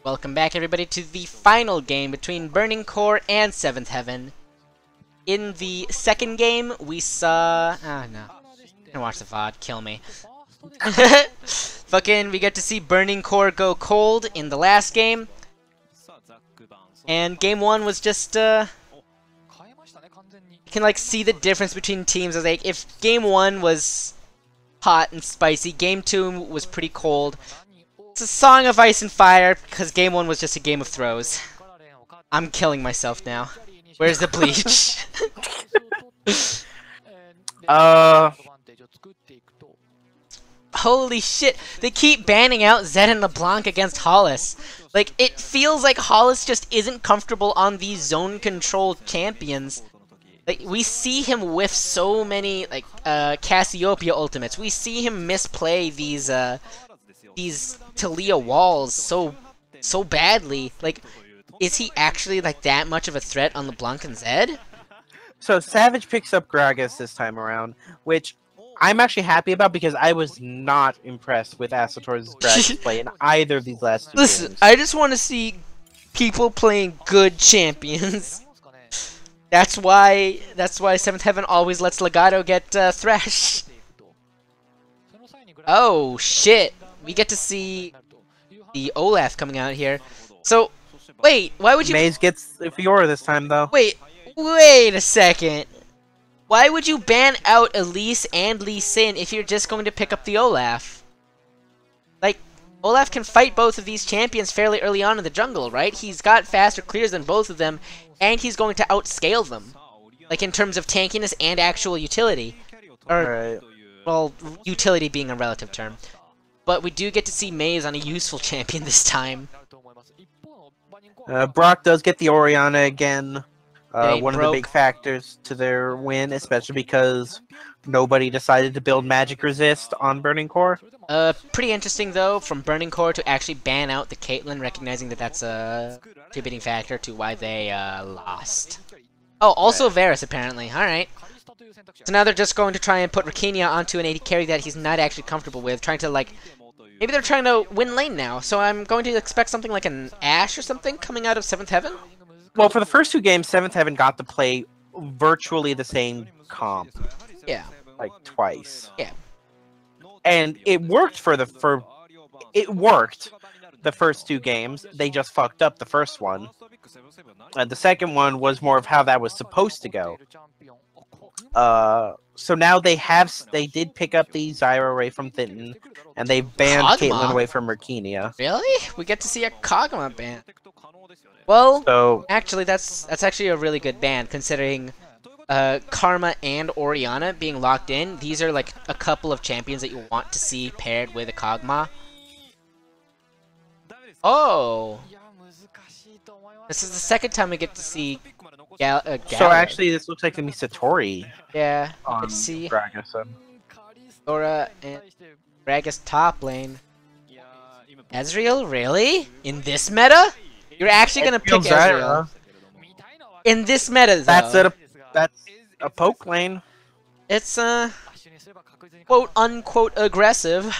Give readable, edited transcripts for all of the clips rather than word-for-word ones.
Welcome back, everybody, to the final game between Burning Core and Seventh Heaven. In the second game, we saw... Oh, no. I'm gonna watch the VOD. Kill me. Fucking, we get to see Burning Core go cold in the last game. And game one was just, you can, like, see the difference between teams. Like, if game one was hot and spicy, game two was pretty cold. It's a song of ice and fire, because game one was just a game of throws. I'm killing myself now. Where's the bleach? Holy shit, they keep banning out Zed and LeBlanc against Hollis. Like, it feels like Hollis just isn't comfortable on these zone control champions. Like, we see him whiff so many, like, Cassiopeia ultimates. We see him misplay these Talia walls so badly. Like, is he actually, like, that much of a threat on LeBlanc and Zed? So, Savage picks up Gragas this time around, which I'm actually happy about because I was not impressed with Asator's Gragas play in either of these last two games. I just want to see people playing good champions. That's why Seventh Heaven always lets Legato get Thresh. Oh shit! We get to see the Olaf coming out here. So, wait, why would you... Maze gets Fiora this time, though. Wait a second. Why would you ban out Elise and Lee Sin if you're just going to pick up the Olaf? Like, Olaf can fight both of these champions fairly early on in the jungle, right? He's got faster clears than both of them, and he's going to outscale them. Like, in terms of tankiness and actual utility. Or, well, utility being a relative term. But we do get to see Maze on a useful champion this time. Brock does get the Orianna again. One of the broke. big factors to their win, especially because nobody decided to build Magic Resist on Burning Core. Pretty interesting, though, from Burning Core to actually ban out the Caitlyn, recognizing that that's a contributing factor to why they lost. Oh, also Varus, apparently. Alright. So now they're just going to try and put Rakinia onto an AD carry that he's not actually comfortable with, trying to, like... Maybe they're trying to win lane now, so I'm going to expect something like an Ashe or something coming out of Seventh Heaven? Well, for the first two games, Seventh Heaven got to play virtually the same comp. Yeah. Like, twice. Yeah. And it worked it worked the first two games. They just fucked up the first one. And the second one was more of how that was supposed to go. So now they did pick up the Zyra away from Thinton, and they banned Caitlyn away from Rakinia. Really? We get to see a Kog'Maw ban. Well, so, actually, that's actually a really good ban, considering Karma and Orianna being locked in. These are, like, a couple of champions that you want to see paired with a Kog'Maw. Oh! This is the second time we get to see so actually, this looks like the Satori. Yeah, on see Gragas. Dora and Gragas top lane. Ezreal, really? In this meta? You're actually gonna pick Ezreal. In this meta, though. That's a poke lane. It's, quote-unquote aggressive.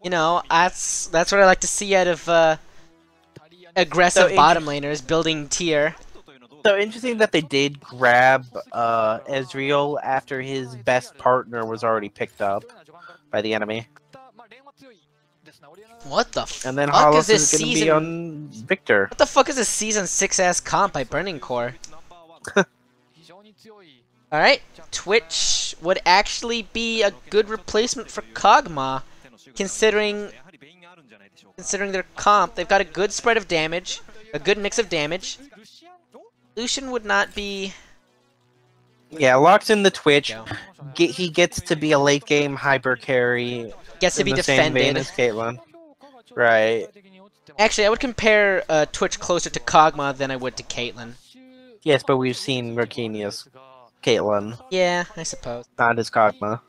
You know, that's what I like to see out of, aggressive bottom laners building tier. So interesting that they did grab Ezreal after his best partner was already picked up by the enemy. What the and then fuck Hollis is this gonna season? Be on Victor. What the fuck is this season 6-ass comp by Burning Core? Alright, Twitch would actually be a good replacement for Kog'Maw, considering their comp. They've got a good spread of damage, a good mix of damage. Lucian would not be... Yeah, locks in the Twitch. He gets to be a late game hyper carry. Gets to be defended. As Caitlyn. Right. Actually, I would compare Twitch closer to Kog'Maw than I would to Caitlyn. Yes, but we've seen Rakinia's Caitlyn. Yeah, I suppose. Not as Kog'Maw.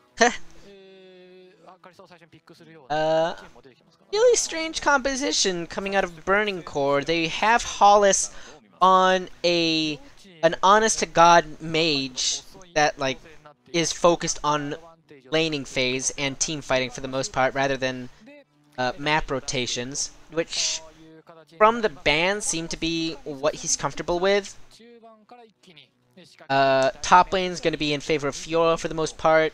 Really strange composition coming out of Burning Core. They have Hollis on an honest-to-God mage that, like, is focused on laning phase and team fighting for the most part, rather than map rotations, which from the ban seem to be what he's comfortable with. Top lane is going to be in favor of Fiora for the most part.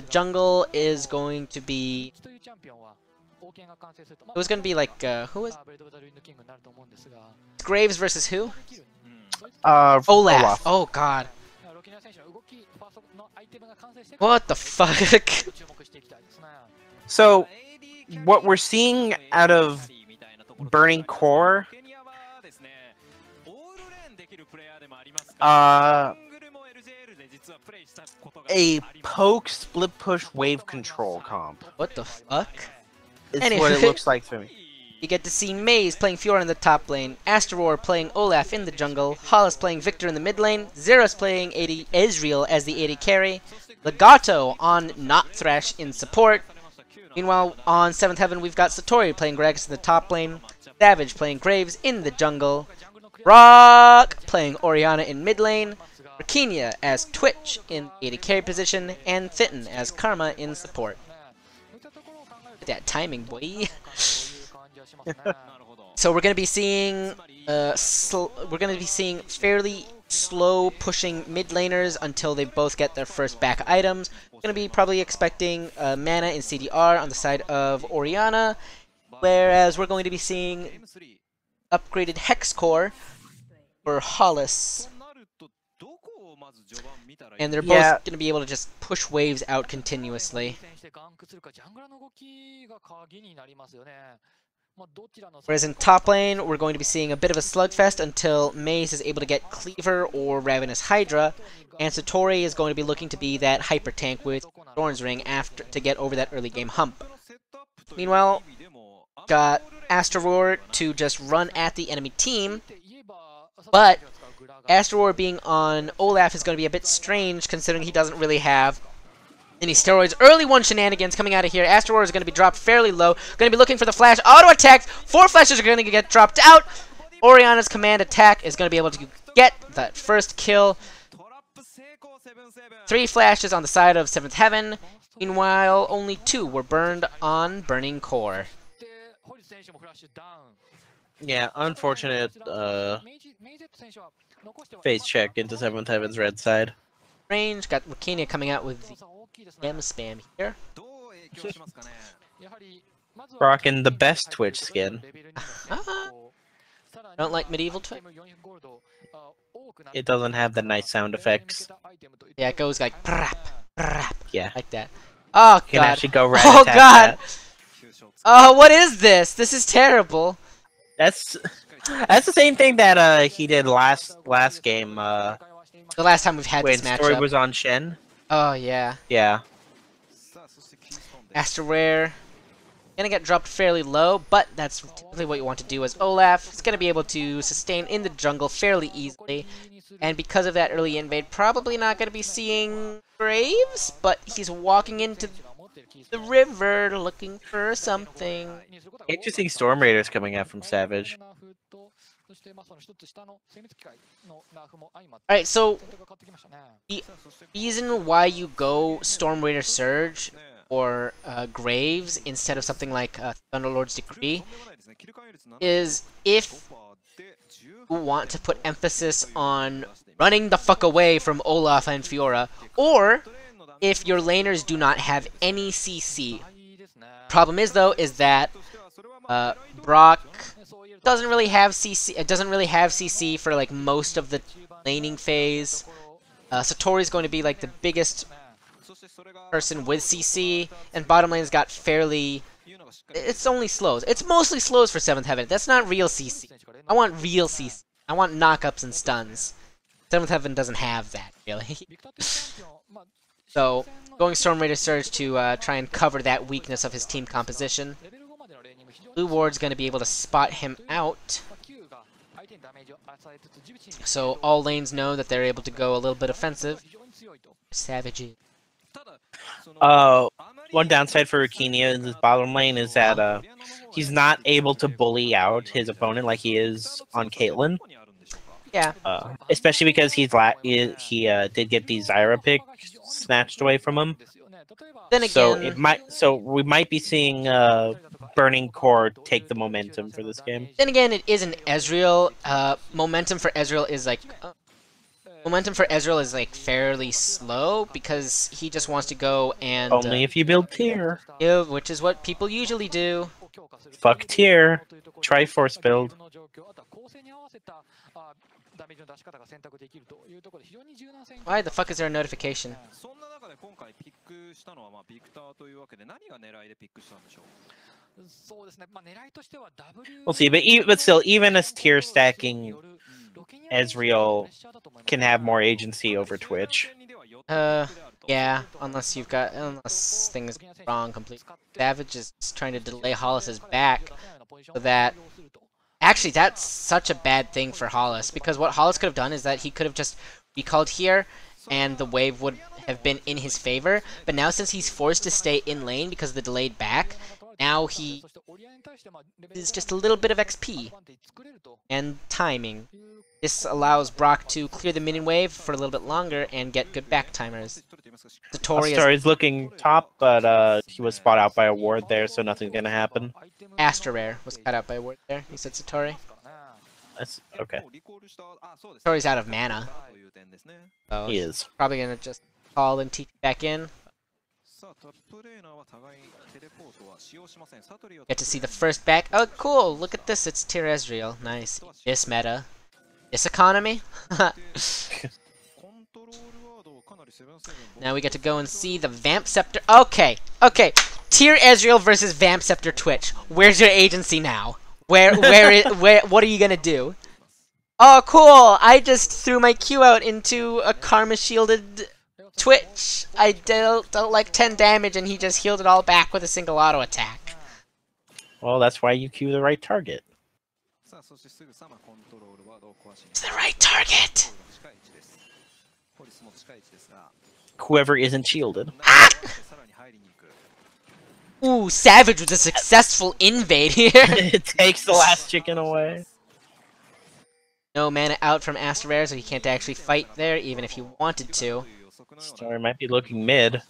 Jungle is going to be... It was going to be like, who was... Graves versus who? Olaf. Oh god. What the fuck? So, what we're seeing out of Burning Core, a poke split push wave control comp. What the fuck? It's Anyway. what it looks like to me. You get to see Maze playing Fiora in the top lane, Astaroar playing Olaf in the jungle, Hollis playing Victor in the mid lane, Xeros playing AD Ezreal as the AD carry, Legato on Not Thresh in support. Meanwhile, on 7th Heaven, we've got Satori playing Gragas in the top lane, Savage playing Graves in the jungle, Brock playing Orianna in mid lane, Rakinia as Twitch in AD carry position, and Thitten as Karma in support. Look at that timing, boy. So we're gonna be seeing fairly slow pushing mid laners until they both get their first back items. We're gonna be probably expecting mana in CDR on the side of Orianna, whereas we're going to be seeing upgraded Hex Core for Hollis. And they're both going to be able to just push waves out continuously. Whereas in top lane, we're going to be seeing a bit of a slugfest until Maze is able to get Cleaver or Ravenous Hydra, and Satori is going to be looking to be that hyper tank with Thorn's Ring after to get over that early game hump. Meanwhile, got Astaroar to just run at the enemy team, but Astaroar being on Olaf is going to be a bit strange considering he doesn't really have any steroids. Early one shenanigans coming out of here. Astaroar is going to be dropped fairly low. Going to be looking for the flash. Auto attack. 4 flashes are going to get dropped out. Orianna's command attack is going to be able to get that first kill. 3 flashes on the side of 7th Heaven. Meanwhile, only 2 were burned on Burning Core. Yeah, unfortunate face check into 7th Heaven's red side. Range, got Rakinia coming out with the spam here. Rocking the best Twitch skin. Don't like medieval Twitch? It doesn't have the nice sound effects. Yeah, it goes like prap, prap, yeah, like that. Oh god! You can actually go right. Oh god! Oh, what is this? This is terrible. That's the same thing that he did last game. The last time we've had this matchup. When Story was on Shen. Oh yeah. Yeah. Astaroar gonna get dropped fairly low, but that's typically what you want to do as Olaf. He's gonna be able to sustain in the jungle fairly easily, and because of that early invade, probably not gonna be seeing Graves, but he's walking into the river looking for something. Interesting Storm Raiders coming out from Savage. Alright, so the reason why you go Storm Raider Surge or Graves instead of something like Thunderlord's Decree is if you want to put emphasis on running the fuck away from Olaf and Fiora, or if your laners do not have any CC. Problem is though, is that Brock doesn't really have CC. It doesn't really have CC for like most of the laning phase. Satori's going to be like the biggest person with CC, and bottom lane's got fairly. It's only slows. It's mostly slows for 7th Heaven. That's not real CC. I want real CC. I want knockups and stuns. 7th Heaven doesn't have that really. So going Storm Raider Surge to try and cover that weakness of his team composition. Blue Ward's going to be able to spot him out. So all lanes know that they're able to go a little bit offensive. Savages. One downside for Rakinia in this bottom lane is that he's not able to bully out his opponent like he is on Caitlyn. Yeah. Especially because he did get the Zyra pick snatched away from him. Then So again, we might be seeing Burning Core take the momentum for this game. it is an Ezreal. Momentum for Ezreal is like fairly slow because he just wants to go and Only if you build tier. give, which is what people usually do. Fuck tier. Triforce build. Why the fuck is there a notification? We'll see, but still, even as tier stacking, Ezreal can have more agency over Twitch. Yeah, unless things go wrong completely. Savage is trying to delay Hollis's back so that... Actually, that's such a bad thing for Hollis, because what Hollis could have done is that he could have just recalled here, and the wave would have been in his favor, but now since he's forced to stay in lane because of the delayed back, now he is just a little bit of XP and timing. This allows Brock to clear the minion wave for a little bit longer and get good back timers. Satori is looking top, but he was spot out by a ward there, so nothing's gonna happen. Astra Rare was cut out by a ward there, he said Satori. That's okay. Satori's out of mana. So He is. probably gonna just call and teach back in. Get to see the first back. Oh, cool! Look at this. It's tier Ezreal. Nice. This meta. This economy. Now we get to go and see the Vamp Scepter. Okay. Okay. Tier Ezreal versus Vamp Scepter Twitch. Where's your agency now? What are you gonna do? Oh, cool! I just threw my Q out into a Karma shielded Twitch. I dealt like 10 damage and he just healed it all back with a single auto attack. Well, that's why you Q the right target. It's the right target! Whoever isn't shielded. Ah! Ooh, Savage with a successful invade here. It takes the last chicken away. No mana out from Astra Rare, so he can't actually fight there, even if he wanted to. Story might be looking mid.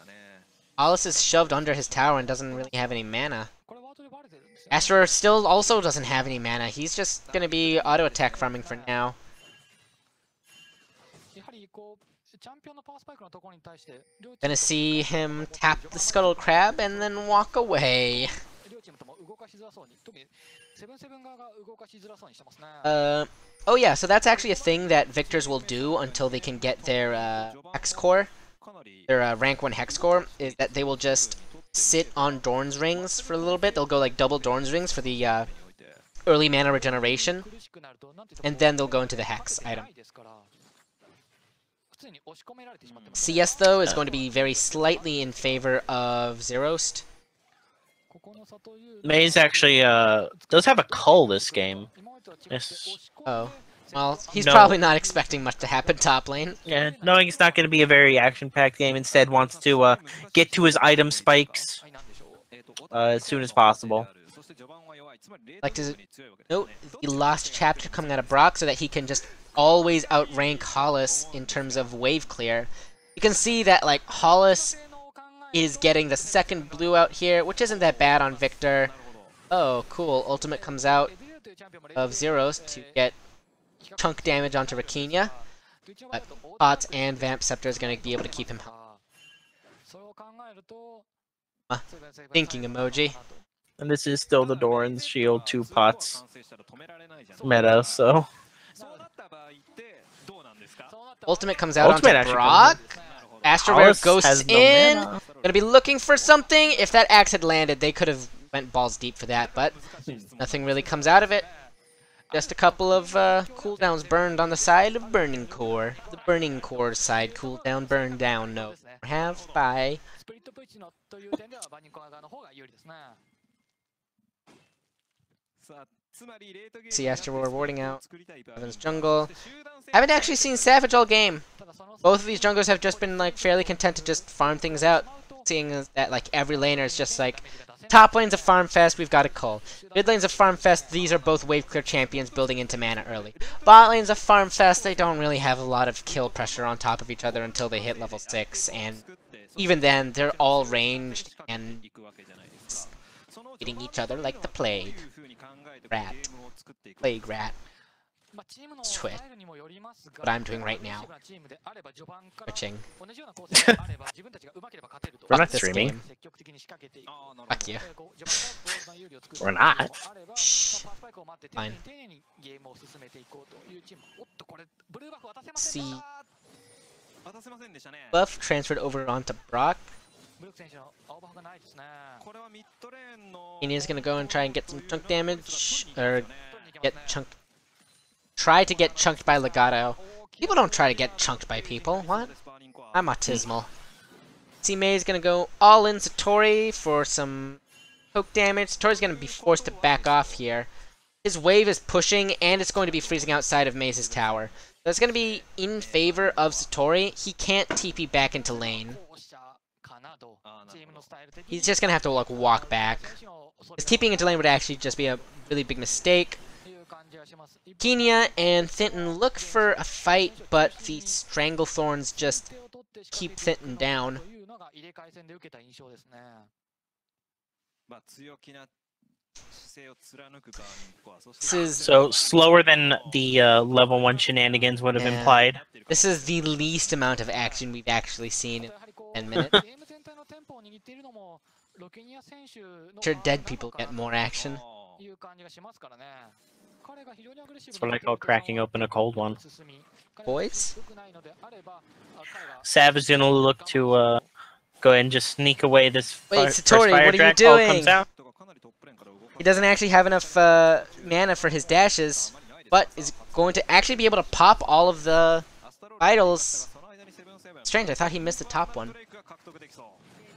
Hollis is shoved under his tower and doesn't really have any mana. Astra Rare still also doesn't have any mana. He's just gonna be auto attack farming for now. Gonna see him tap the Scuttle Crab and then walk away. Oh yeah, so that's actually a thing that Victors will do until they can get their Hex Core, their rank 1 Hex Core, is that they will just sit on Dorn's Rings for a little bit. They'll go like double Dorn's Rings for the early mana regeneration, and then they'll go into the Hex item. CS though is going to be very slightly in favor of Zerost. Maze actually does have a cull this game. Yes. Oh. Well, he's probably not expecting much to happen top lane. Yeah, knowing it's not going to be a very action-packed game, instead wants to get to his item spikes as soon as possible. Like to note the Lost Chapter coming out of Brock so that he can just always outrank Hollis in terms of wave clear. You can see that like Hollis is getting the second blue out here, which isn't that bad on Victor. Oh, cool. Ultimate comes out of Zeros to get chunk damage onto Rakinia. But Pots and Vamp Scepter is going to be able to keep him thinking emoji. And this is still the Doran's Shield 2 pots meta, so... Ultimate comes out onto Brock. Astra Rare ghosts in. Gonna be looking for something. If that axe had landed, they could have went balls deep for that, but nothing really comes out of it. Just a couple of cooldowns burned on the side of Burning Core. The Burning Core side cooldown burned down. No. Have by. See Astra rewarding out. Evan's jungle. Haven't actually seen Savage all game. Both of these junglers have just been like fairly content to just farm things out. Seeing that like every laner is just like, top lane's a farm fest, we've got a cull. Mid lane's a farm fest, these are both wave clear champions building into mana early. Bot lane's a farm fest, they don't really have a lot of kill pressure on top of each other until they hit level 6, and even then, they're all ranged and eating each other like the plague. Rat. Plague rat. Twitch. What I'm doing right now. Twitching. We're not streaming. Fuck you. We're not. Shh. Fine. See. Buff transferred over onto Brock. India's gonna go and try and get some chunk damage. Or get chunked. Try to get chunked by Legato. People don't try to get chunked by people. What? I'm autismal. See, May's gonna go all in Satori for some poke damage. Satori's gonna be forced to back off here. His wave is pushing, and it's going to be freezing outside of Maze's tower. So it's gonna be in favor of Satori. He can't TP back into lane. He's just gonna have to like walk back. His TPing into lane would actually just be a really big mistake. Kenya and Thinton look for a fight, but the Stranglethorns just keep Thinton down. This is So slower than the level 1 shenanigans would have implied. This is the least amount of action we've actually seen in 10 minutes. Sure, dead people get more action. That's what I call cracking open a cold one. Boys? Savage gonna look to go ahead and just sneak away this Wait, first Satori, fire what are you dragon call comes doing? out. He doesn't actually have enough mana for his dashes, but is going to actually be able to pop all of the vitals. Strange, I thought he missed the top one.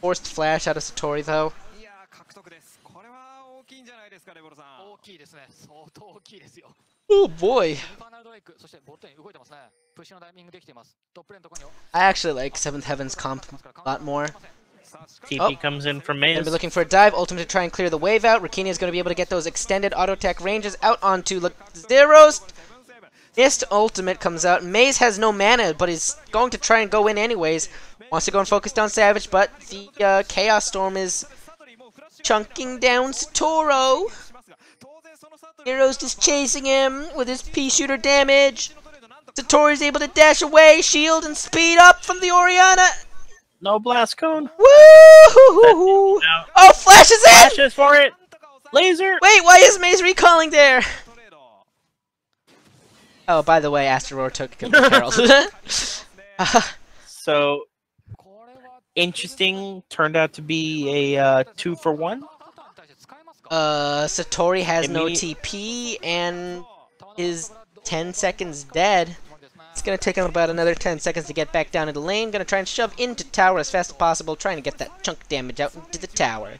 Forced flash out of Satori, though. Oh boy. I actually like 7th Heaven's comp a lot more. TP comes in from Maze. Gonna be looking for a dive, ultimate to try and clear the wave out. Rakini is going to be able to get those extended auto attack ranges out onto Zeros. Missed ultimate comes out. Maze has no mana, but is going to try and go in anyways. Wants to go and focus down Savage, but the Chaos Storm is chunking down Satoro. Zeros just chasing him with his Pea-Shooter damage. Satori's able to dash away, shield, and speed up from the Orianna. No blast cone. Woo! Oh, flashes in! Flashes for it. Laser. Wait, why is Maze recalling there? Oh, by the way, Asteroid took Herald. So interesting. Turned out to be a 2-for-1. Satori has no TP and is 10 seconds dead. It's gonna take him about another 10 seconds to get back down into lane. Gonna try and shove into tower as fast as possible, trying to get that chunk damage out into the tower.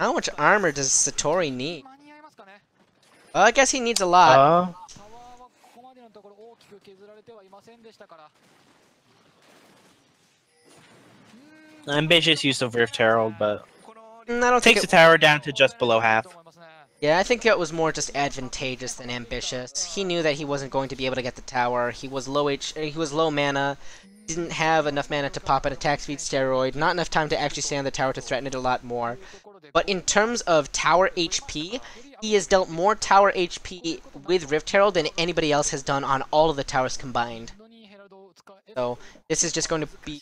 How much armor does Satori need? Well, I guess he needs a lot. Ambitious use of Rift Herald, but I don't takes the tower down to just below half. Yeah, I think that was more just advantageous than ambitious. He knew that he wasn't going to be able to get the tower. He was low mana. Didn't have enough mana to pop an attack speed steroid. Not enough time to actually stay on the tower to threaten it a lot more. But in terms of tower HP, he has dealt more tower HP with Rift Herald than anybody else has done on all of the towers combined. So this is just going to be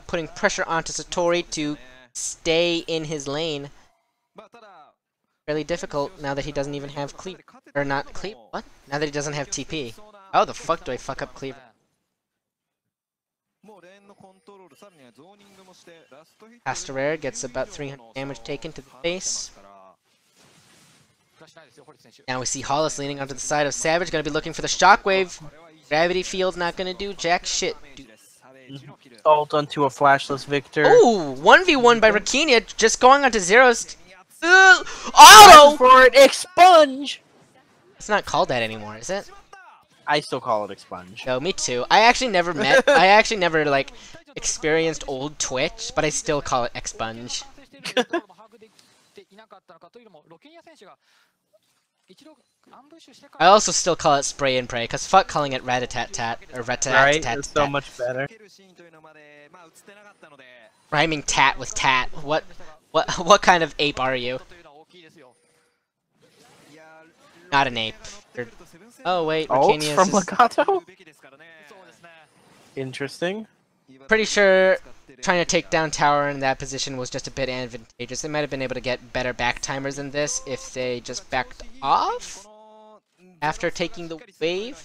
putting pressure onto Satori to stay in his lane. Fairly difficult now that he doesn't even have cleave. Or not cleave? What? Now that he doesn't have TP. How the fuck do I fuck up cleave? Asterer gets about 300 damage taken to the face. Now we see Hollis leaning onto the side of Savage, gonna be looking for the shockwave. Gravity field's not gonna do jack shit. Ult onto a flashless Victor. Ooh, 1v1 by Rakinia, just going onto Zeros. Auto! For it, expunge! It's not called that anymore, is it? I still call it expunge. No, me too. I actually never like, experienced old Twitch, but I still call it expunge. I also still call it spray and pray, because fuck calling it rat-a-tat-tat, or Right? rat-a-tat-tat. It's so much better. Rhyming tat with tat. What kind of ape are you? Not an ape. Oh wait, Alt Ricanius from is... Legato? Interesting. Pretty sure trying to take down tower in that position was just a bit advantageous. They might have been able to get better back timers than this if they just backed off after taking the wave.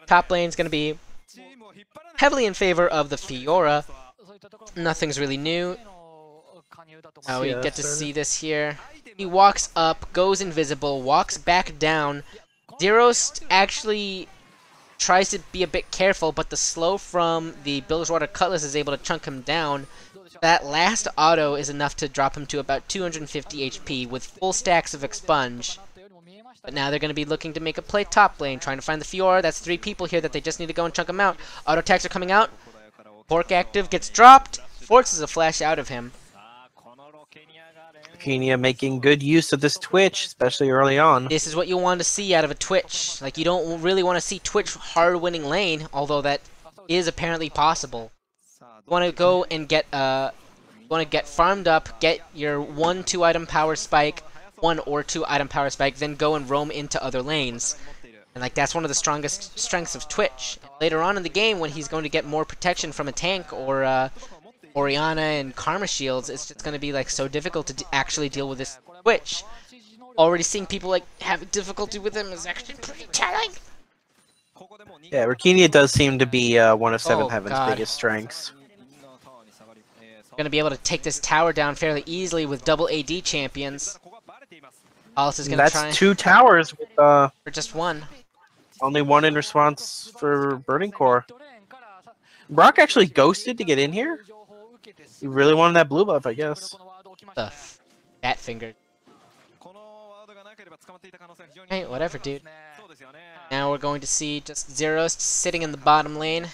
Top lane's gonna be heavily in favor of the Fiora. Nothing's really new. Oh, we get to see this here. He walks up, goes invisible, walks back down. Zeros actually tries to be a bit careful, but the slow from the Bilgewater Cutlass is able to chunk him down. That last auto is enough to drop him to about 250 HP with full stacks of Expunge. But now they're going to be looking to make a play top lane, trying to find the Fiora. That's 3 people here that they just need to go and chunk him out. Auto attacks are coming out. Pork active gets dropped. Forces a flash out of him. Kenya making good use of this Twitch, especially early on. This is what you want to see out of a Twitch. Like, you don't really want to see Twitch hard winning lane, although that is apparently possible. You want to go and get farmed up, get your 1-2 item power spike, 1 or 2 item power spike, then go and roam into other lanes. And like, that's one of the strongest strengths of Twitch. Later on in the game, when he's going to get more protection from a tank or Orianna and Karma Shields, it's just going to be like so difficult to actually deal with this Twitch. Already seeing people like having difficulty with him is actually pretty telling. Yeah, Rikenia does seem to be one of Seventh Oh, Heaven's God. biggest strengths. Going to be able to take this tower down fairly easily with double AD champions. Alice is going to try That's 2 towers with for just 1. only 1 in response for Burning Core. Brock actually ghosted to get in here? He really wanted that blue buff, I guess. The fat finger. Hey, whatever, dude. Now we're going to see just Zeros sitting in the bottom lane.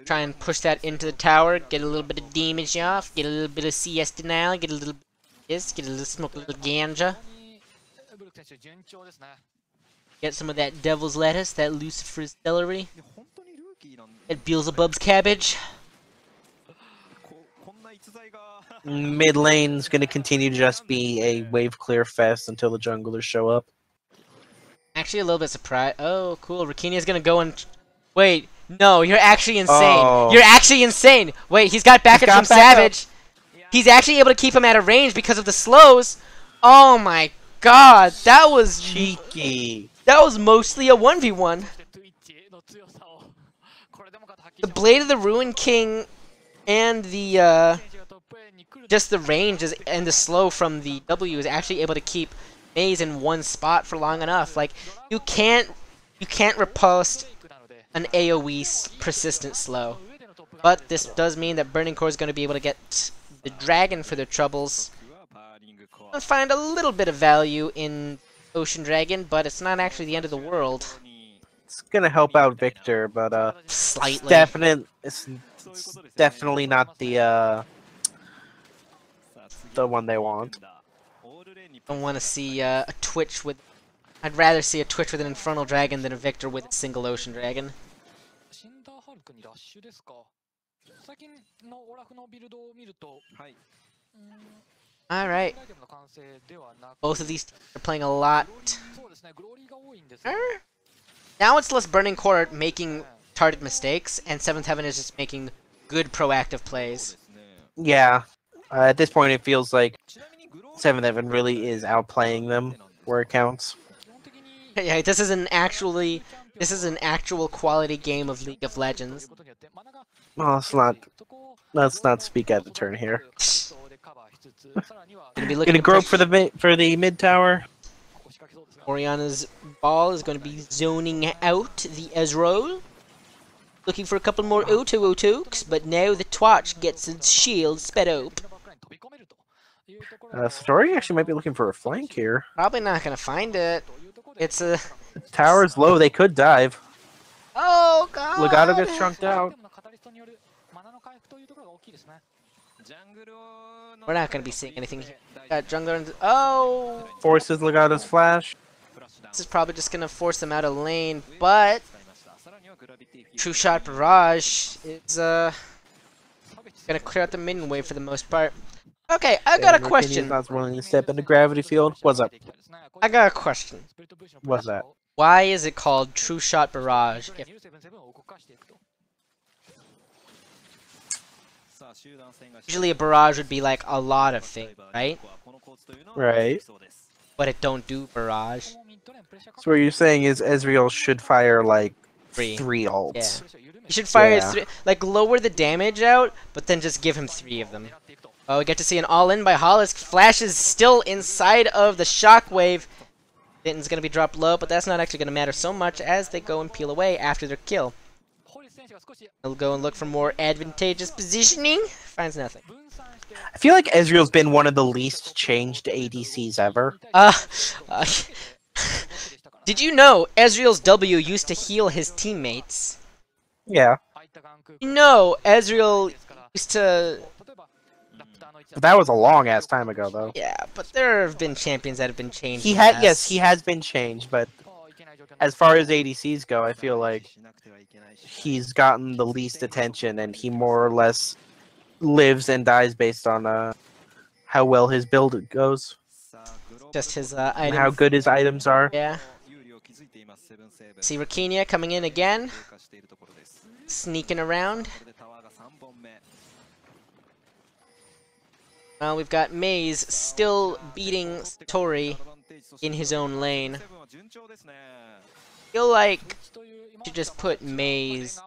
Try and push that into the tower, get a little bit of damage off, get a little bit of CS denial, get a little bit of this, get a little smoke, a little ganja. Get some of that devil's lettuce, that Lucifer's celery, that Beelzebub's cabbage. Mid lane's going to continue to just be a wave clear fest until the junglers show up. Actually, a little bit surprised. Oh, cool. Rikinia's gonna go and... Wait, no, you're actually insane. Oh. You're actually insane. Wait, he's got backup from Savage. He's actually able to keep him at a range because of the slows. Oh my god, that was... Cheeky. That was mostly a 1v1. The Blade of the Ruin King and the, just the range is, and the slow from the W is actually able to keep Maze in one spot for long enough. Like, you can't riposte an AoE persistent slow. But this does mean that Burning Core is going to be able to get the Dragon for their troubles. I'll find a little bit of value in Ocean Dragon, but it's not actually the end of the world. It's gonna help out Victor, but Slightly. it's definitely not the one they want. I want to see a Twitch with... I'd rather see a Twitch with an Infernal Dragon than a Victor with a single Ocean Dragon. Alright. Both of these teams are playing a lot. Now it's less Burning Core making target mistakes, and Seventh Heaven is just making good proactive plays. Yeah. At this point, it feels like Seventh Heaven really is outplaying them where it counts. Yeah, this is an actual quality game of League of Legends. Well, let's not speak out of turn here. Gonna grope for the mid tower. Orianna's ball is going to be zoning out the Ezreal. Looking for a couple more Otokes, but now the Twatch gets its shield sped up. Satori actually might be looking for a flank here. Probably not going to find it. It's a... The tower's low, they could dive. Oh, God! Legato gets chunked out. We're not gonna be seeing anything here. Got jungler and oh, Forces Legato's flash. this is probably just gonna force them out of lane, but True Shot Barrage is gonna clear out the minion wave for the most part. Okay, I got a question. Not willing to step into gravity field. What's up? I got a question. What's that? Why is it called True Shot Barrage? If usually a barrage would be like a lot of things, right? Right. But it don't do barrage. So what you're saying is Ezreal should fire like Three. three ults. Yeah. You should fire Yeah. three, like lower the damage out, but then just give him 3 of them. Oh, we get to see an all-in by Hollis. Flash is still inside of the shockwave. Vinton's gonna be dropped low, but that's not actually gonna matter so much as they go and peel away after their kill. He'll go and look for more advantageous positioning. Finds nothing. I feel like Ezreal's been one of the least changed ADCs ever. Uh, did you know Ezreal's W used to heal his teammates? Yeah. You know Ezreal used to... But that was a long ass time ago though. Yeah, but there have been champions that have been changed. He in the had past. yes, he has been changed, but as far as ADCs go, I feel like he's gotten the least attention and he more or less lives and dies based on how well his build goes. Just his And item. how good his items are. Yeah. See Rakinia coming in again. Sneaking around. We've got Maze still beating Tori in his own lane. Feel like to just put Maze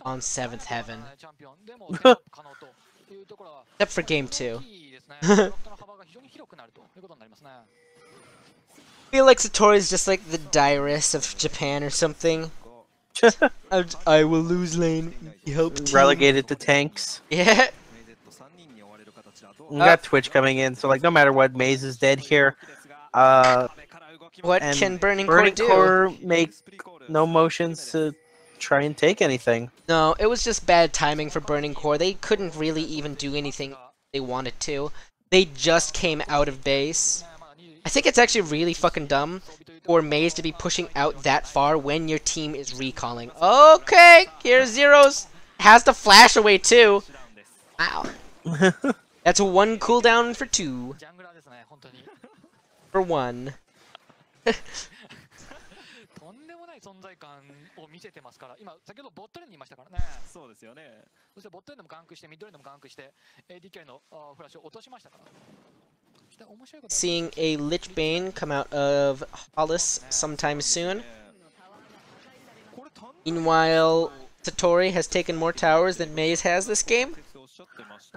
on 7th Heaven. Except for game 2. Feel like Satori's just like the Dyrus of Japan or something. I will lose lane. Help team. Relegated to tanks. Yeah. We got Twitch coming in, so like no matter what, Maze is dead here. What And can Burning Core do? Core make no motions to try and take anything. No, it was just bad timing for Burning Core. They couldn't really even do anything they wanted to. They just came out of base. I think it's actually really fucking dumb for Maze to be pushing out that far when your team is recalling. Okay, here's Zeros. Has to flash away too. Wow. That's 1 cooldown for 2. For 1. Seeing a Lich Bane come out of Hollis sometime soon. Meanwhile, Satori has taken more towers than Maze has this game.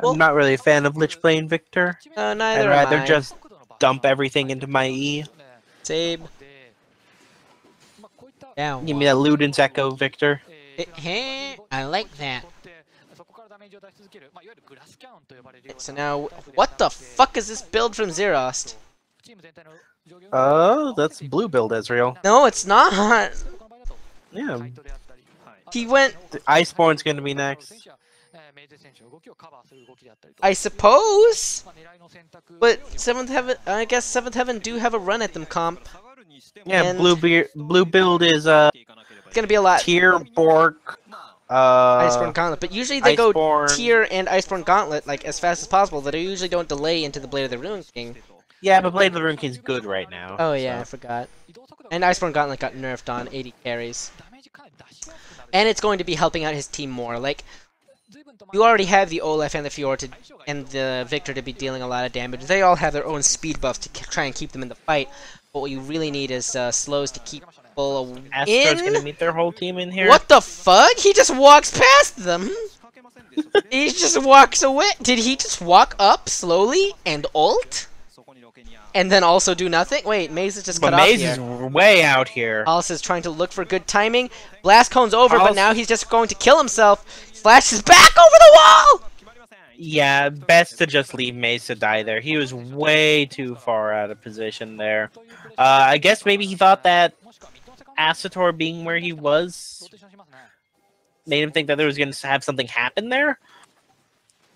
Well, I'm not really a fan of Lich Bane, Victor. neither I'd am rather I. just dump everything into my E. Sabe. Down. Give me that Luden's Echo, Victor. I like that. So now, what the fuck is this build from Zerost? Oh, that's blue build Ezreal. No, it's not. Yeah. He went, The Iceborne's gonna be next. I suppose. But 7th Heaven, I guess 7th Heaven do have a run at them comp. Yeah, And- blue build is It's gonna be a lot. Tier Bork. Iceborne Gauntlet, but usually they go Iceborne. Tier and Iceborne Gauntlet like as fast as possible. They usually don't delay into the Blade of the Ruin King. Yeah, but Blade of the Rune King's good right now. Oh yeah, I forgot. And Iceborne Gauntlet got nerfed on 80 carries. And it's going to be helping out his team more. Like, you already have the Olaf and the Fjord and the Victor to be dealing a lot of damage. They all have their own speed buffs to try and keep them in the fight. But what you really need is slows to keep people Astro's in. gonna meet their whole team in here. What the fuck? He just walks past them. He just walks away. Did he just walk up slowly and ult? And then also do nothing? Wait, Maze is just But cut off Maze here. is way out here. Hollis is trying to look for good timing. Blast cone's over, but Hollis- now he's just going to kill himself. Flashes back over the wall! Yeah, best to just leave Maze to die there. He was way too far out of position there. I guess maybe he thought that Asator being where he was made him think that there was going to have something happen there.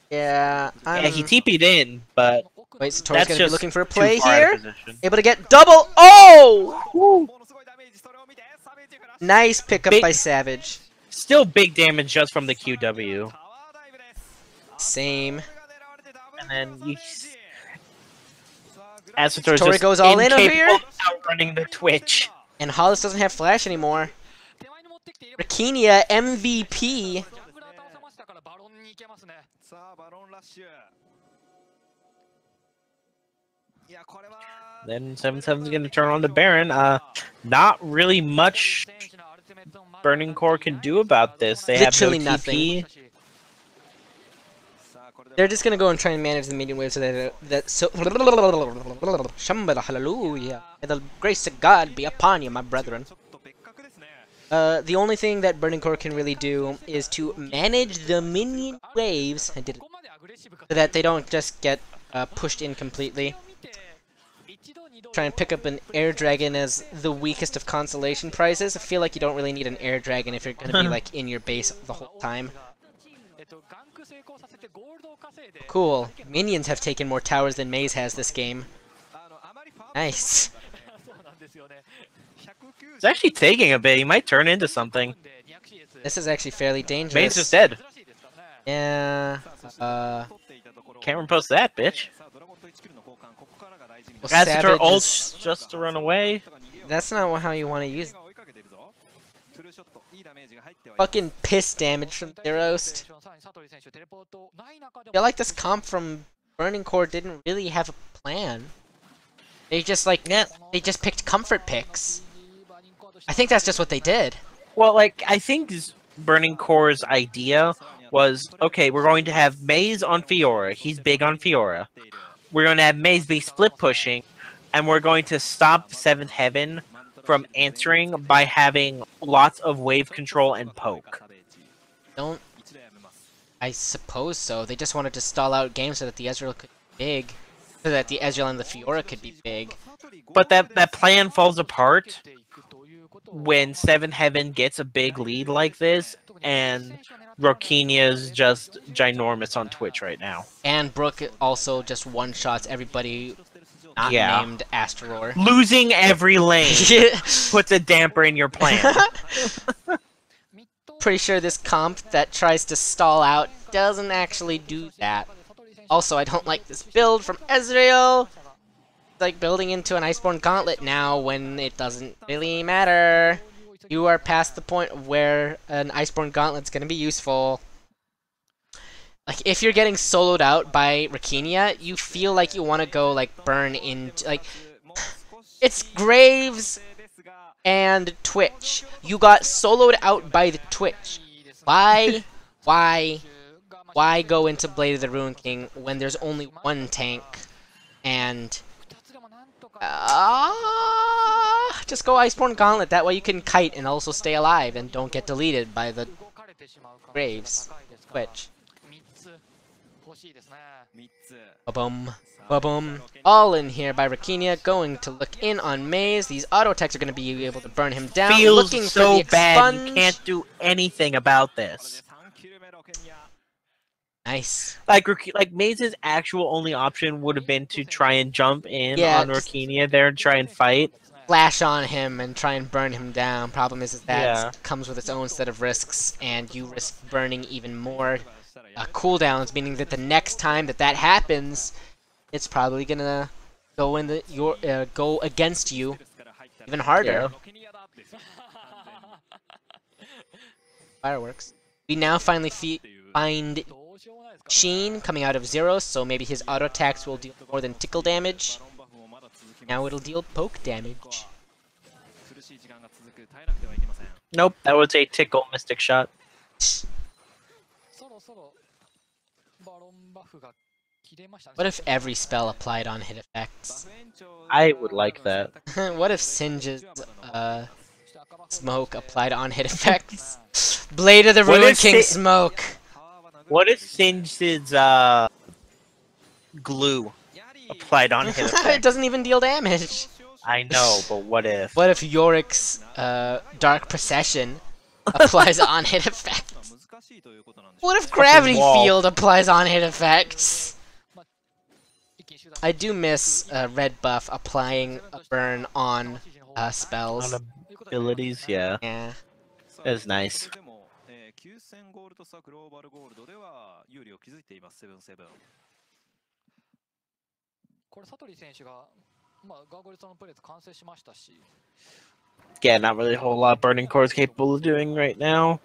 Yeah, Yeah, he TP'd in, but wait, so Tori's that's gonna be just looking for a too play far out of here. position. Able to get double. Oh! Woo. Nice pickup Big- by Savage. Still big damage just from the QW. Same. And then you... Asator's Tori just goes all in over incapable here. of outrunning the Twitch. And Hollis doesn't have flash anymore. Rakinia MVP. Then 7-7's gonna turn on the Baron. Not really much Burning Core can do about this. They Literally have no nothing. TP. They're just gonna go and try and manage the medium wave so that so. Shambhala, hallelujah. May the grace of God be upon you, my brethren. The only thing that Burning Core can really do is to manage the minion waves. I did it. So that they don't just get pushed in completely. Try and pick up an Air Dragon as the weakest of consolation prizes. I feel like you don't really need an Air Dragon if you're gonna be like in your base the whole time. Cool. Minions have taken more towers than Maze has this game. Nice. It's actually taking a bit. He might turn into something. This is actually fairly dangerous. Maze is dead. Yeah. Can't repost that, bitch. Well, Asator Savage ults is- just to run away. That's not how you want to use it. Fucking piss damage from Zerost. I feel like this comp from Burning Core didn't really have a plan. They just like, they just picked comfort picks. I think that's just what they did. Well, like, I think Burning Core's idea was, okay, we're going to have Maze on Fiora. He's big on Fiora. We're going to have Maze be split pushing, and we're going to stop 7th Heaven from answering by having lots of wave control and poke. Don't. I suppose so. They just wanted to stall out games so that the Ezreal could be big. So that the Ezreal and the Fiora could be big. But that plan falls apart when 7th Heaven gets a big lead like this, and Rokinia's just ginormous on Twitch right now. And Brook also just one-shots everybody not Yeah. named Astaroar. Losing every lane puts a damper in your plan. Pretty sure this comp that tries to stall out doesn't actually do that. Also, I don't like this build from Ezreal. It's like building into an Iceborne Gauntlet now when it doesn't really matter. You are past the point where an Iceborne Gauntlet's gonna be useful. Like, if you're getting soloed out by Rakinia, you feel like you want to go, like, burn into, like... It's Graves and Twitch. You got soloed out by the Twitch. Why go into Blade of the Ruin King when there's only one tank? And... just go Iceborne Gauntlet, that way you can kite and also stay alive and don't get deleted by the Graves. Twitch. Ba-boom. Ba-boom. All in here by Rakinia, going to look in on Maze. These auto attacks are going to be able to burn him down. Feels Looking so for the bad. expunge. You can't do anything about this. Nice. Like Maze's actual only option would have been to try and jump in on just Rakinia there and try and fight. flash on him and try and burn him down. Problem is that Yeah. comes with its own set of risks, and you risk burning even more cooldowns, meaning that the next time that happens, it's probably gonna go in the go against you even harder. Fireworks. We now finally find Sheen coming out of Zero, so maybe his auto attacks will deal more than tickle damage. Now it'll deal poke damage. Nope, that was a tickle mystic shot. What if every spell applied on hit effects? I would like that. What if Singe's smoke applied on hit effects? Blade of the What Ruin if King smoke! What if Singe's glue applied on hit It effect? doesn't even deal damage! I know, but what if? What if Yorick's Dark Procession applies on hit effects? What if gravity wall. field applies on hit effects? I do miss red buff applying a burn on spells. On abilities, yeah. Yeah. That's nice. Yeah, not really a whole lot Burning Core is capable of doing right now.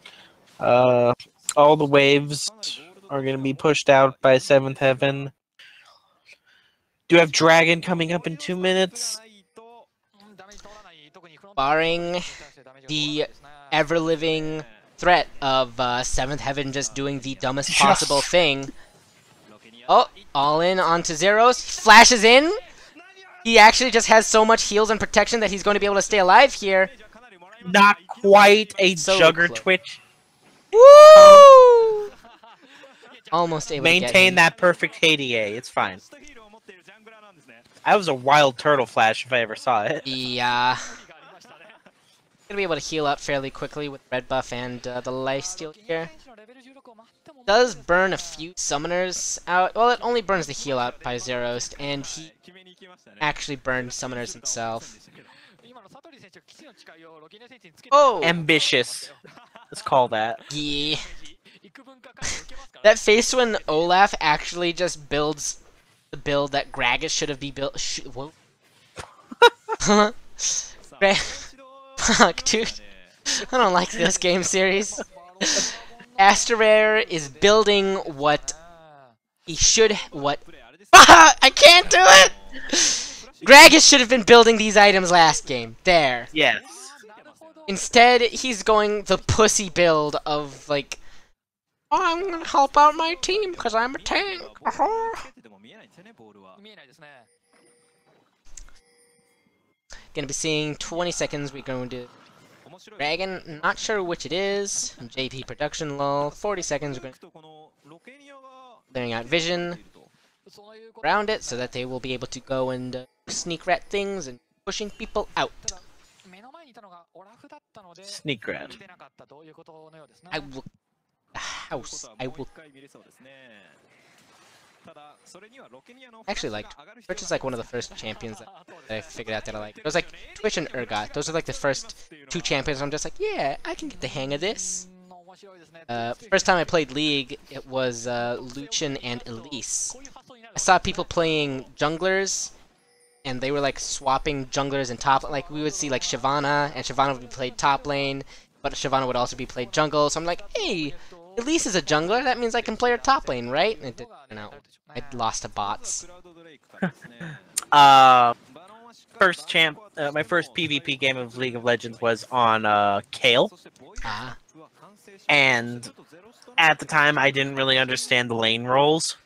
All the waves are going to be pushed out by 7th Heaven. Do have Dragon coming up in 2 minutes? Barring the ever-living threat of 7th Heaven just doing the dumbest possible thing. Oh, all in onto Zeros. Flashes in. He actually just has so much heals and protection that he's going to be able to stay alive here. Not quite a So Jugger close. Twitch. Woo! Almost able to get Maintain him. that perfect KDA. It's fine. That was a wild turtle flash if I ever saw it. Yeah. Gonna be able to heal up fairly quickly with red buff and the lifesteal here. Does burn a few summoners out. Well, it only burns the heal out by Zerost, and he actually burned summoners himself. Oh! Ambitious. Let's call that. Yeah. That face when Olaf actually just builds the build that Gragas should have been built. Whoa. Fuck, dude. I don't like this game series. Asterare is building what he should. What? I can't do it! Gragas should have been building these items last game. There. Yes. Instead, he's going the pussy build of, like, oh, I'm gonna help out my team because I'm a tank. Gonna be seeing 20 seconds. We're going to Dragon. Not sure which it is. JP production lol. 40 seconds. We're going clearing out vision around it so that they will be able to go and sneak rat things and pushing people out. Sneak rat. I will. House. I will. Actually, like Twitch is like one of the first champions that I figured out that I like. It was like Twitch and Urgot. Those are like the first two champions. I'm just like, yeah, I can get the hang of this. First time I played League, it was Lucian and Elise. I saw people playing junglers, and they were like swapping junglers and top. Like we would see like Shyvana, and Shyvana would be played top lane, but Shyvana would also be played jungle. So I'm like, hey, Elise is a jungler. That means I can play her top lane, right? And it didn't turn out. I lost to bots. My first PvP game of League of Legends was on Kale. Ah. And at the time, I didn't really understand the lane roles,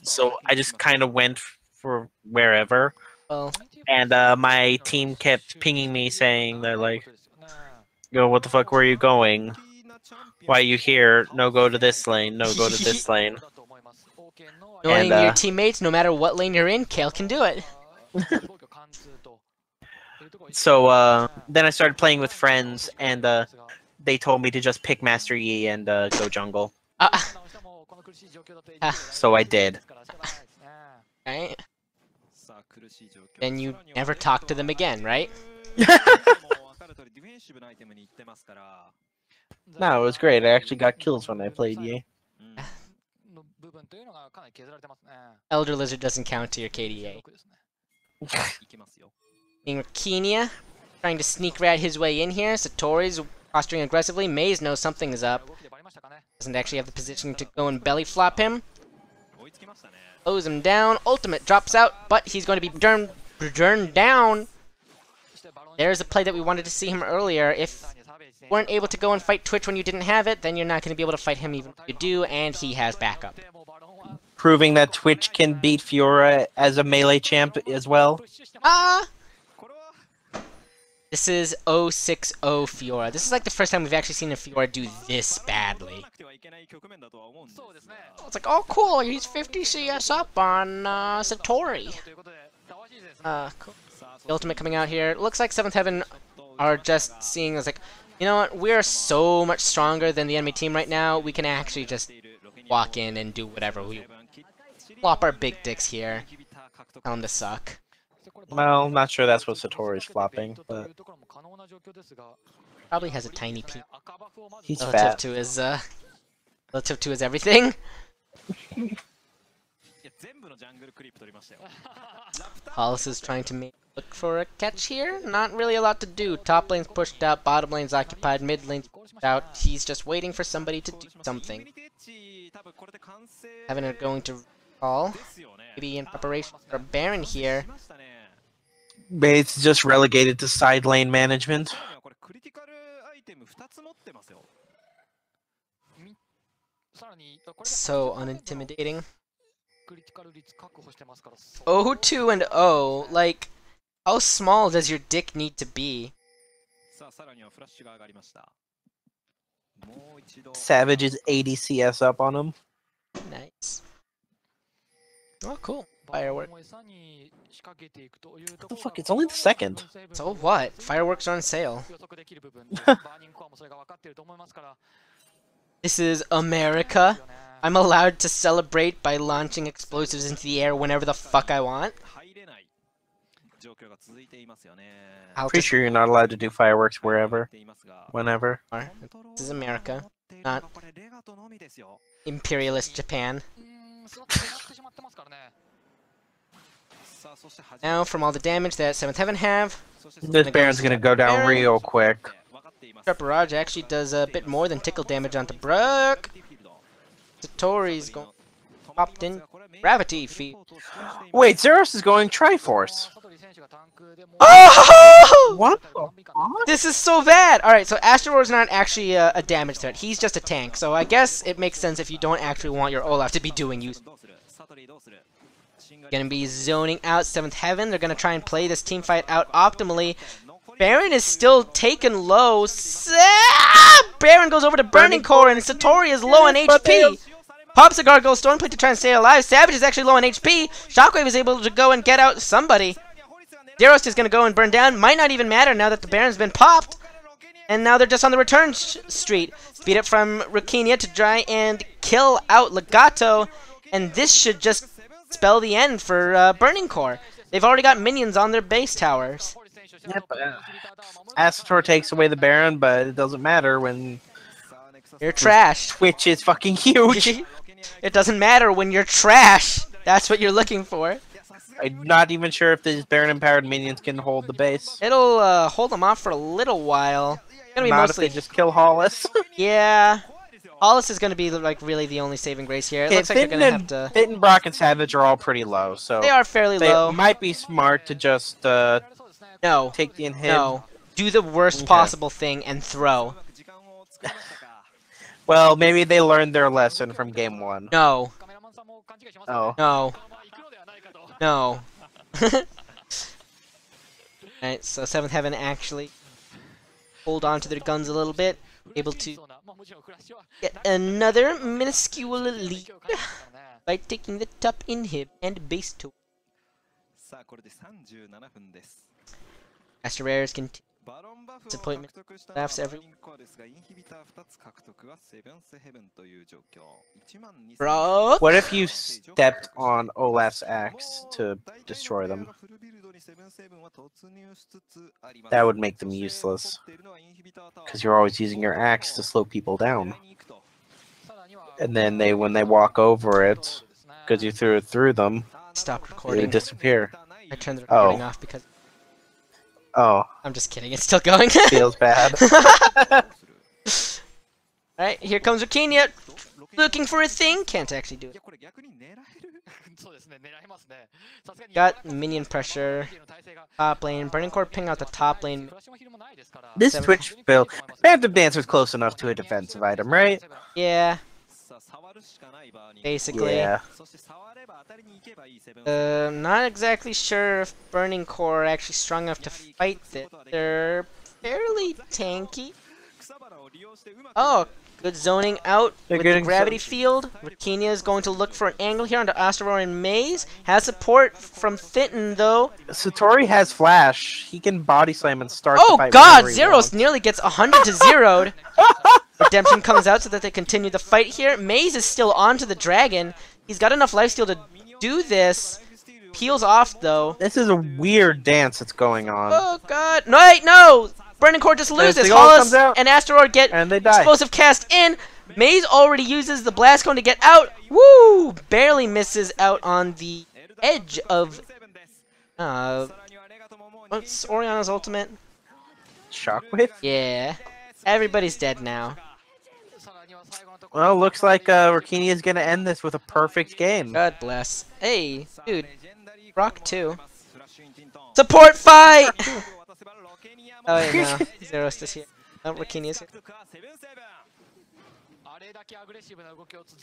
so I just kind of went for wherever. Well, and my team kept pinging me saying they're like, "Yo, what the fuck? Where are you going? Why are you here? No, go to this lane. No, go to this lane." knowing And, your teammates, no matter what lane you're in, Kale can do it. So then I started playing with friends, and they told me to just pick Master Yi and go jungle. So I did. Right? Then you never talk to them again, right? No, it was great. I actually got kills when I played Yi. Elder Lizard doesn't count to your KDA. Being Kenya, trying to sneak rat his way in here. Satori's posturing aggressively. Maze knows something is up. Doesn't actually have the position to go and belly flop him. Slows him down. Ultimate drops out, but he's going to be turned down. There's a play that we wanted to see him earlier. If you weren't able to go and fight Twitch when you didn't have it, then you're not going to be able to fight him even if you do, and he has backup. Proving that Twitch can beat Fiora as a melee champ as well. This is 060 Fiora. This is like the first time we've actually seen a Fiora do this badly. It's like, oh cool, he's 50 CS up on Satori. Cool. The ultimate coming out here. It looks like 7th Heaven are just seeing as like, you know what, we're so much stronger than the enemy team right now, we can actually just walk in and do whatever we flop our big dicks here. Tell them to suck. Well, not sure that's what Satori's flopping, but Probably has a tiny peep he's relative fat. to his relative to his everything. Hollis is trying to look for a catch here. Not really a lot to do. Top lane's pushed out, bottom lane's occupied, mid lane's pushed out. He's just waiting for somebody to do something. Heaven are going to call. Maybe in preparation for Baron here. It's just relegated to side lane management. So unintimidating. 0-2 and 0. Like, how small does your dick need to be? Savage is 80 CS up on him. Nice. Oh, cool. Firework. What the fuck? It's only the second. So what? Fireworks are on sale. This is America. I'm allowed to celebrate by launching explosives into the air whenever the fuck I want. Pretty sure you're not allowed to do fireworks wherever, whenever. This is America, not imperialist Japan. Now, from all the damage that 7th Heaven have, This Baron's gonna go down Baron. real quick. Sharp Barrage actually does a bit more than tickle damage onto Brook. Satori's going popped in gravity feed. Wait, Zeros is going Triforce. Oh! What the fuck? This is so bad! Alright, so Asteroid's not actually a damage threat. He's just a tank. So I guess it makes sense if you don't actually want your Olaf to be doing use. Gonna be zoning out 7th Heaven. They're gonna try and play this team fight out optimally. Baron is still taken low. Baron goes over to Burning Core and Satori is low on HP. Pops a Gargoyle Stormplate to try and stay alive. Savage is actually low on HP. Shockwave is able to go and get out somebody. Derost is going to go and burn down. Might not even matter now that the Baron's been popped. And now they're just on the return street. Speed up from Rakinia to try and kill out Legato. And this should just spell the end for Burning Core. They've already got minions on their base towers. Yep, Astator takes away the Baron, but it doesn't matter when You're trash. Twitch is fucking huge. It doesn't matter when you're trash. That's what you're looking for. I'm not even sure if these Baron empowered minions can hold the base. It'll hold them off for a little while. It's gonna be Not mostly if they just kill Hollis. yeah. Hollis is gonna be like really the only saving grace here. It looks like they're gonna have to. Fitton, Brock, and Savage are all pretty low, so They are fairly they low. might be smart to just No. take the inhib. No. Do the worst possible thing and throw. Well, maybe they learned their lesson from game 1. No. Oh. No. No. Alright, so 7th Heaven actually hold on to their guns a little bit. Able to get another minuscule lead by taking the top inhib and base tool. Master Rares continue. Disappointment laughs every. Bro. What if you stepped on Olaf's axe to destroy them? That would make them useless. Because you're always using your axe to slow people down. And then when they walk over it, because you threw it through them, Stop they recording. would disappear. I turned the recording off because. Oh, I'm just kidding. It's still going. feels bad. Alright, here comes Rakinia. Looking for a thing. Can't actually do it. Got minion pressure. Top lane. Burning Core ping out the top lane. This Twitch build, Phantom Dance was close enough to a defensive item, right? Yeah. Basically. Yeah. Not exactly sure if Burning Core are actually strong enough to fight this. They're fairly tanky. Oh, good zoning out They're with the getting gravity field. Rakinia is going to look for an angle here onto Astaroth and Maze. Has support from Fitton though. Satori has flash. He can body slam and start the Oh fight god, whenever he Zeros wants. nearly gets 100 to 0'd. Redemption comes out so that they continue the fight here. Maze is still onto the dragon. He's got enough lifesteal to do this. Peels off though. This is a weird dance that's going on. Oh god. No, wait, no! Burning Core just loses. the ult Hollis comes out, and Asteroid get and they die. explosive cast in. Maze already uses the blast cone to get out. Woo! Barely misses out on the edge of what's Oriana's ultimate? Shockwave? Yeah. Everybody's dead now. Well, looks like Rakini is gonna end this with a perfect game. God bless. Hey, dude. Rock 2. Support fight! Oh, wait, no. Zeros is here. Oh, Rakini is here.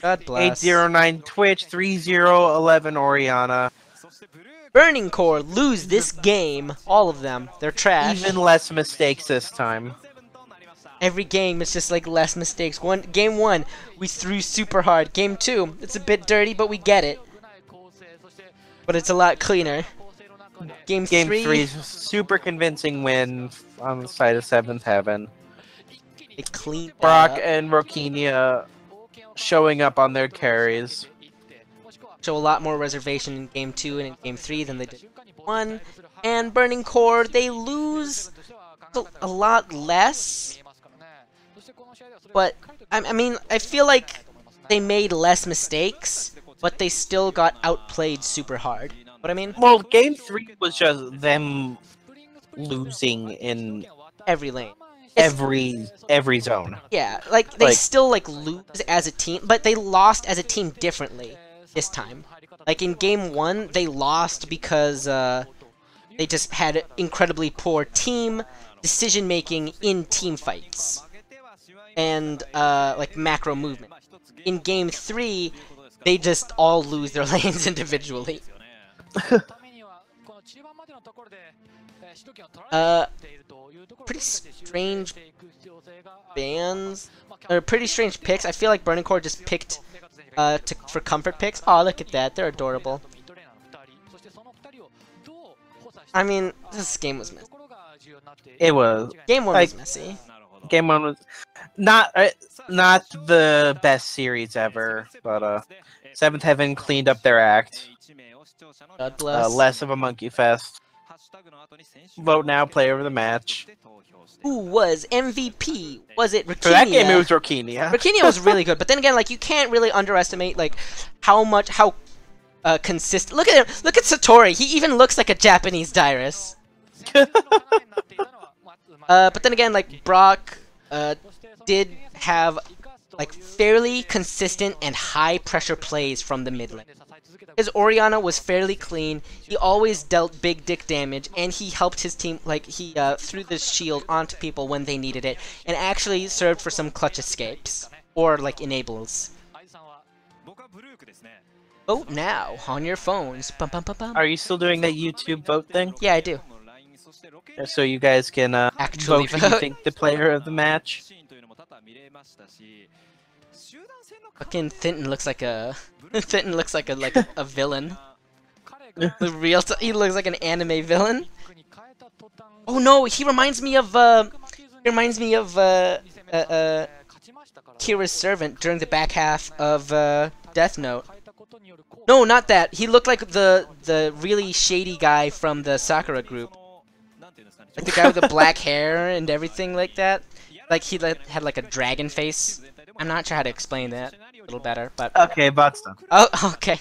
God bless. 809 Twitch, 3011 Oriana. Burning Core lose this game. All of them. They're trash. Even less mistakes this time. Every game it's just like less mistakes. Game 1, we threw super hard. Game 2, it's a bit dirty, but we get it. But it's a lot cleaner. Game 3 is super convincing win on the side of 7th Heaven. they clean Brock up. and Rokinia showing up on their carries. Show a lot more reservation in Game 2 and in Game 3 than they did in Game 1. And Burning Core, they lose a lot less. But, I mean, I feel like they made less mistakes, but they still got outplayed super hard. What I mean? Well, Game 3 was just them losing in Every lane. every zone. Yeah, like, they still, like, lose as a team, but they lost as a team differently this time. Like, in Game 1, they lost because, they just had incredibly poor team decision-making in team fights. And, like, macro movement. In Game 3, they just all lose their lanes individually. Pretty strange bans, or pretty strange picks. I feel like Burning Core just picked, for comfort picks. Oh, look at that, they're adorable. I mean, this game was messy. It was. Game 1 like, was messy. Game 1 was not the best series ever, but 7th Heaven cleaned up their act. God bless. Less of a monkey fest. Vote now, player of the match. Who was MVP? Was it Rakinia? For that game, it was Rokinia. Rakinia was really good, but then again, like, you can't really underestimate like how consistent. Look at him. Look at Satori. He even looks like a Japanese Dyrus. But then again, like, Brock did have like fairly consistent and high pressure plays from the mid lane. His Oriana was fairly clean. He always dealt big dick damage, and he helped his team. Like, he threw the shield onto people when they needed it, and actually served for some clutch escapes or like enables. Vote now on your phones. Bum, bum, bum, bum. Are you still doing that YouTube vote thing? Yeah, I do. So you guys can Actually vote who you think the player of the match. Fucking Thinton looks like a Thinton looks like a villain. The he looks like an anime villain. Oh no, he reminds me of Kira's servant during the back half of Death Note. No, not that. He looked like the really shady guy from the Sakura group. Like the guy with the black hair and everything like that. Like he had like a dragon face. I'm not sure how to explain that a little better, but Okay, bot's done. oh, okay.